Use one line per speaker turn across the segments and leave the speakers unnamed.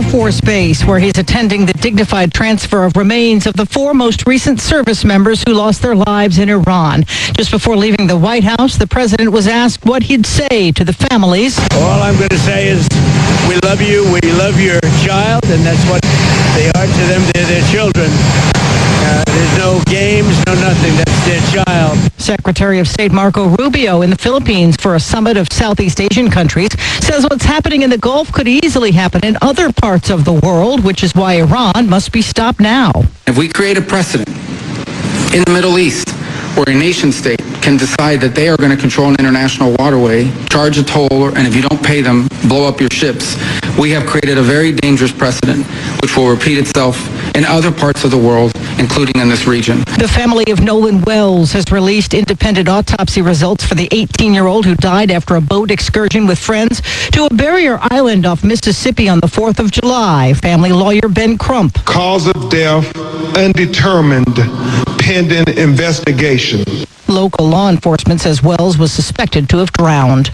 Force Base, where he's attending the dignified transfer of remains of the 4 most recent service members who lost their lives in Iran. Just before leaving the White House, the president was asked what he'd say to the families.
All I'm going to say is we love you, we love your child, and that's what they are to them. They're their children. There's no games, no nothing. That's their child.
Secretary of State Marco Rubio in the Philippines for a summit of Southeast Asian countries says what's happening in the Gulf could easily happen in other parts of the world, which is why Iran must be stopped now.
If we create a precedent in the Middle East where a nation state can decide that they are going to control an international waterway, charge a toll, and if you don't pay them, blow up your ships, we have created a very dangerous precedent which will repeat itself in other parts of the world, including in this region.
The family of Nolan Wells has released independent autopsy results for the 18-year-old who died after a boat excursion with friends to a barrier island off Mississippi on the 4th of July. Family lawyer Ben Crump.
Cause of death undetermined, pending investigation.
Local law enforcement says Wells was suspected to have drowned.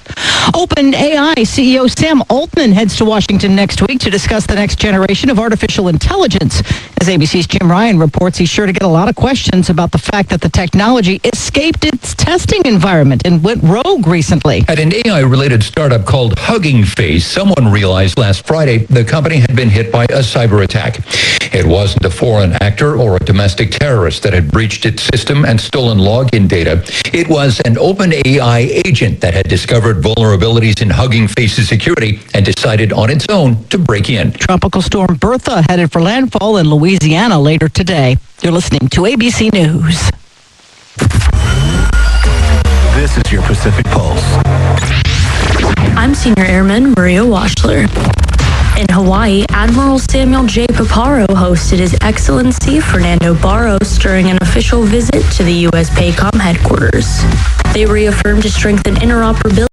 OpenAI CEO Sam Altman heads to Washington next week to discuss the next generation of artificial intelligence. As ABC's Jim Ryan reports, he's sure to get a lot of questions about the fact that the technology escaped its testing environment and went rogue recently.
At an AI-related startup called Hugging Face, someone realized last Friday the company had been hit by a cyber attack. It wasn't a foreign actor or a domestic terrorist that had breached its system and stolen login data. It was an OpenAI agent that had discovered vulnerabilities in Hugging Face's security and decided on its own to break in.
Tropical storm Bertha headed for landfall in Louisiana later today. You're listening to ABC News.
This is your Pacific Pulse.
I'm Senior Airman Maria Washler. In Hawaii, Admiral Samuel J. Paparo hosted His Excellency Fernando Barros during an official visit to the U.S. PACOM headquarters. They reaffirmed to strengthen interoperability